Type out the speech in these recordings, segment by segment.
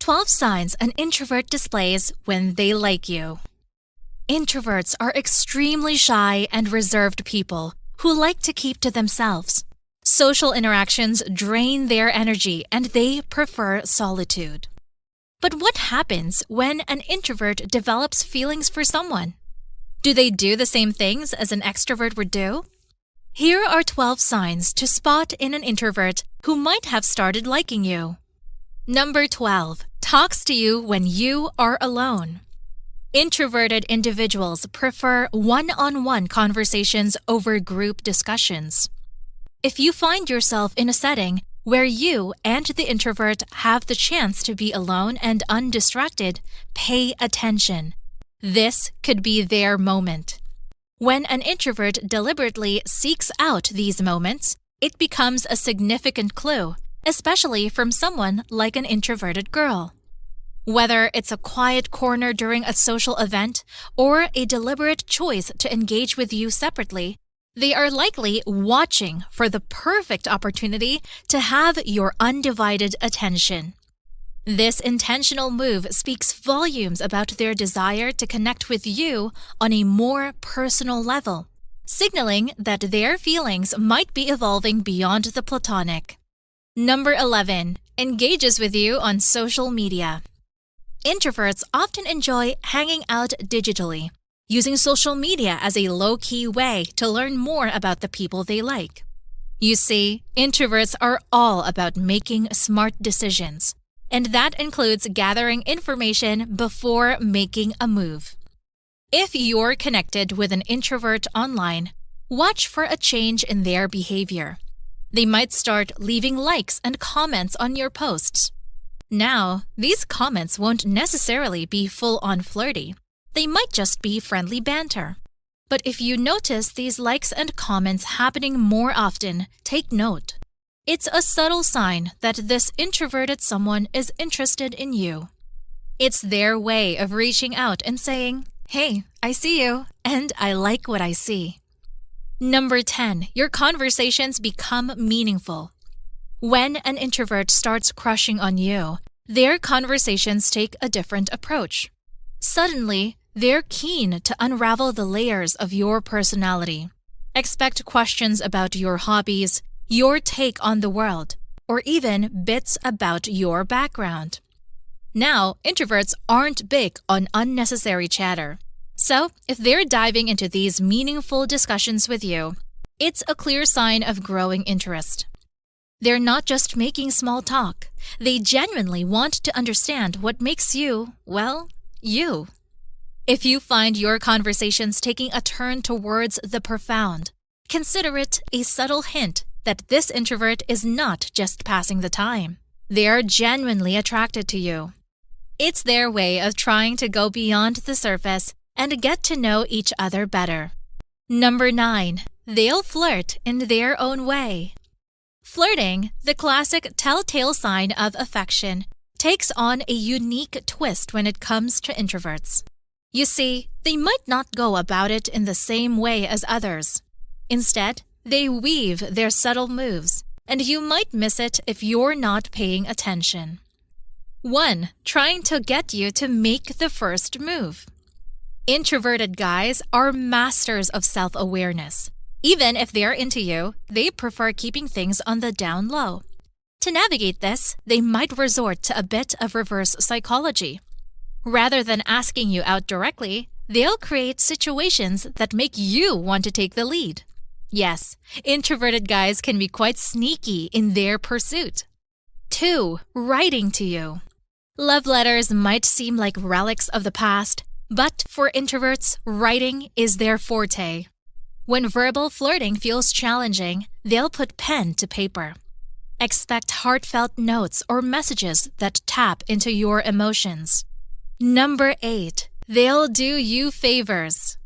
12 signs an introvert displays when they like you. Introverts are extremely shy and reserved people who like to keep to themselves. Social interactions drain their energy and they prefer solitude. But what happens when an introvert develops feelings for someone? Do they do the same things as an extrovert would do? Here are 12 signs to spot in an introvert who might have started liking you. Number 12. Talks to you when you are alone. Introverted individuals prefer one-on-one conversations over group discussions. If you find yourself in a setting where you and the introvert have the chance to be alone and undistracted, pay attention. This could be their moment. When an introvert deliberately seeks out these moments, it becomes a significant clue, especially from someone like an introverted girl. Whether it's a quiet corner during a social event or a deliberate choice to engage with you separately, they are likely watching for the perfect opportunity to have your undivided attention. This intentional move speaks volumes about their desire to connect with you on a more personal level, signaling that their feelings might be evolving beyond the platonic. Number 11. Engages with you on social media. Introverts often enjoy hanging out digitally, using social media as a low-key way to learn more about the people they like. You see, introverts are all about making smart decisions, and that includes gathering information before making a move. If you're connected with an introvert online, watch for a change in their behavior. They might start leaving likes and comments on your posts. Now, these comments won't necessarily be full-on flirty. They might just be friendly banter. But if you notice these likes and comments happening more often, take note. It's a subtle sign that this introverted someone is interested in you. It's their way of reaching out and saying, "Hey, I see you, and I like what I see." Number 10. Your conversations become meaningful. When an introvert starts crushing on you, their conversations take a different approach. Suddenly, they're keen to unravel the layers of your personality. Expect questions about your hobbies, your take on the world, or even bits about your background. Now, introverts aren't big on unnecessary chatter. So, if they're diving into these meaningful discussions with you, it's a clear sign of growing interest. They're not just making small talk. They genuinely want to understand what makes you, well, you. If you find your conversations taking a turn towards the profound, consider it a subtle hint that this introvert is not just passing the time. They are genuinely attracted to you. It's their way of trying to go beyond the surface and get to know each other better. Number 9. They'll flirt in their own way. Flirting, the classic telltale sign of affection, takes on a unique twist when it comes to introverts. You see, they might not go about it in the same way as others. Instead, they weave their subtle moves, and you might miss it if you're not paying attention. 1. Trying to get you to make the first move. Introverted guys are masters of self-awareness. Even if they're into you, they prefer keeping things on the down low. To navigate this, they might resort to a bit of reverse psychology. Rather than asking you out directly, they'll create situations that make you want to take the lead. Yes, introverted guys can be quite sneaky in their pursuit. 2. Writing to you. Love letters might seem like relics of the past, but for introverts, writing is their forte. When verbal flirting feels challenging, they'll put pen to paper. Expect heartfelt notes or messages that tap into your emotions. Number 8. They'll do you favors.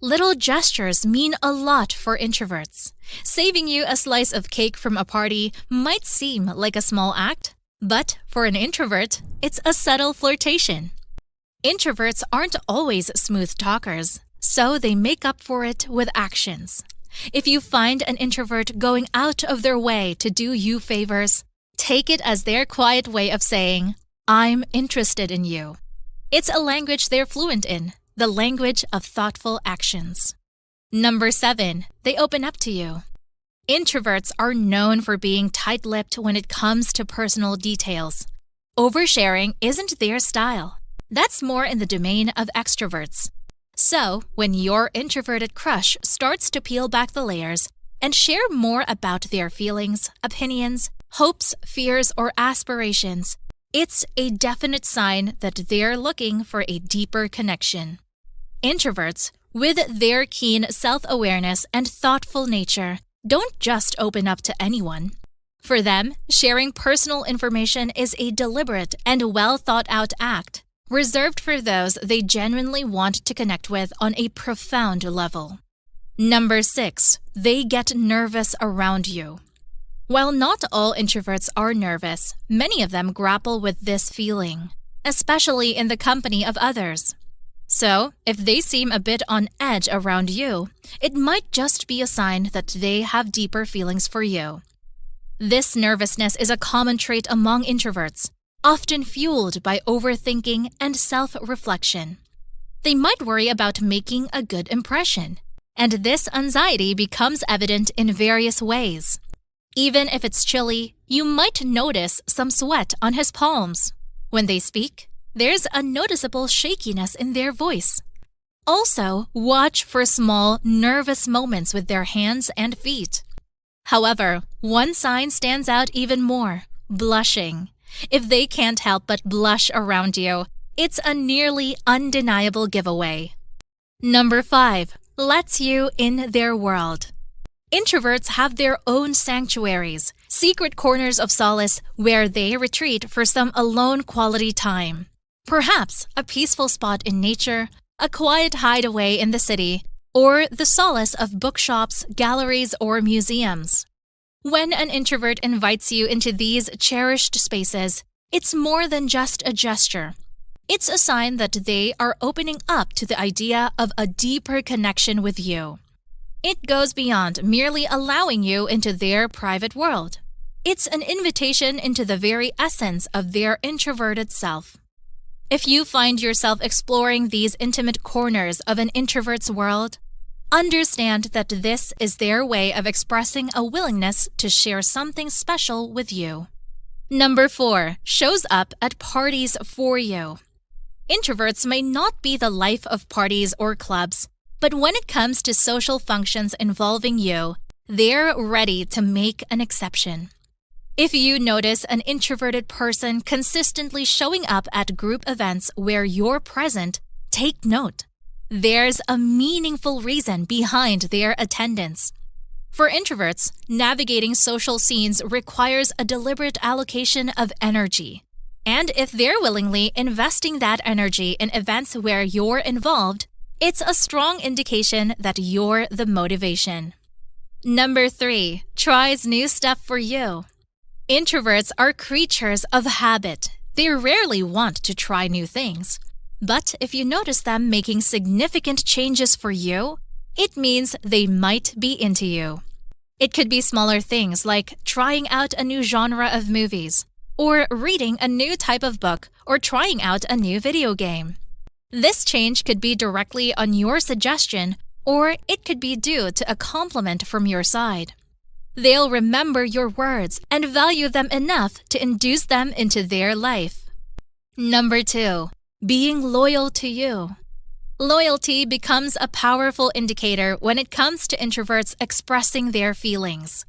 Little gestures mean a lot for introverts. Saving you a slice of cake from a party might seem like a small act, but for an introvert, it's a subtle flirtation. Introverts aren't always smooth talkers, so they make up for it with actions. If you find an introvert going out of their way to do you favors, take it as their quiet way of saying, I'm interested in you. It's a language they're fluent in, the language of thoughtful actions. Number 7, they open up to you. Introverts are known for being tight-lipped when it comes to personal details. Oversharing isn't their style. That's more in the domain of extroverts. So, when your introverted crush starts to peel back the layers and share more about their feelings, opinions, hopes, fears, or aspirations, it's a definite sign that they're looking for a deeper connection. Introverts, with their keen self-awareness and thoughtful nature, don't just open up to anyone. For them, sharing personal information is a deliberate and well-thought-out act, reserved for those they genuinely want to connect with on a profound level. Number 6, they get nervous around you. While not all introverts are nervous, many of them grapple with this feeling, especially in the company of others. So, if they seem a bit on edge around you, it might just be a sign that they have deeper feelings for you. This nervousness is a common trait among introverts, often fueled by overthinking and self-reflection. They might worry about making a good impression, and this anxiety becomes evident in various ways. Even if it's chilly, you might notice some sweat on his palms. When they speak, there's a noticeable shakiness in their voice. Also, watch for small, nervous moments with their hands and feet. However, one sign stands out even more: blushing. If they can't help but blush around you, it's a nearly undeniable giveaway. Number 5, lets you in their world. Introverts have their own sanctuaries, secret corners of solace where they retreat for some alone quality time. Perhaps a peaceful spot in nature, a quiet hideaway in the city, or the solace of bookshops, galleries, or museums. When an introvert invites you into these cherished spaces, it's more than just a gesture. It's a sign that they are opening up to the idea of a deeper connection with you. It goes beyond merely allowing you into their private world. It's an invitation into the very essence of their introverted self. If you find yourself exploring these intimate corners of an introvert's world, understand that this is their way of expressing a willingness to share something special with you. Number 4, shows up at parties for you. Introverts may not be the life of parties or clubs, but when it comes to social functions involving you, they're ready to make an exception. If you notice an introverted person consistently showing up at group events where you're present, take note. There's a meaningful reason behind their attendance. For introverts, navigating social scenes requires a deliberate allocation of energy. And if they're willingly investing that energy in events where you're involved, it's a strong indication that you're the motivation. Number 3, tries new stuff for you. Introverts are creatures of habit. They rarely want to try new things. But if you notice them making significant changes for you, it means they might be into you. It could be smaller things like trying out a new genre of movies, or reading a new type of book, or trying out a new video game. This change could be directly on your suggestion, or it could be due to a compliment from your side. They'll remember your words and value them enough to induce them into their life. Number 2, being loyal to you. Loyalty becomes a powerful indicator when it comes to introverts expressing their feelings.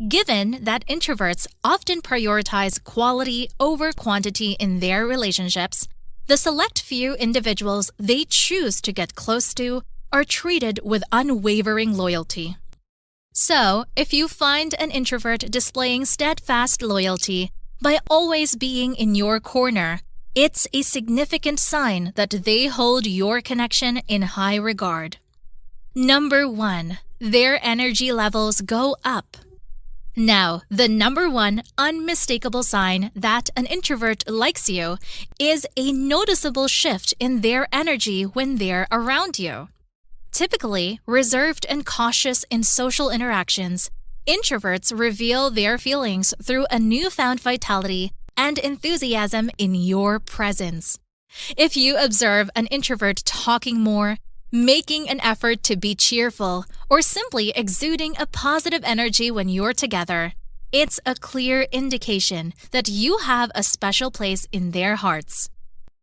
Given that introverts often prioritize quality over quantity in their relationships, the select few individuals they choose to get close to are treated with unwavering loyalty. So, if you find an introvert displaying steadfast loyalty by always being in your corner, it's a significant sign that they hold your connection in high regard. Number 1, their energy levels go up. Now, the number 1 unmistakable sign that an introvert likes you is a noticeable shift in their energy when they're around you. Typically reserved and cautious in social interactions, introverts reveal their feelings through a newfound vitality and enthusiasm in your presence. If you observe an introvert talking more, making an effort to be cheerful, or simply exuding a positive energy when you're together, it's a clear indication that you have a special place in their hearts.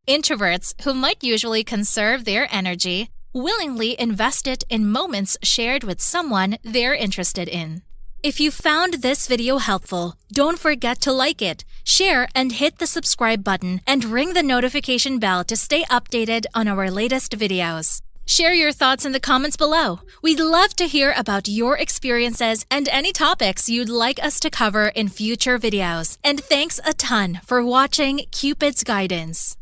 Introverts, who might usually conserve their energy, willingly invest it in moments shared with someone they're interested in. If you found this video helpful, don't forget to like it, share, and hit the subscribe button and ring the notification bell to stay updated on our latest videos. Share your thoughts in the comments below. We'd love to hear about your experiences and any topics you'd like us to cover in future videos. And thanks a ton for watching Cupid's Guidance.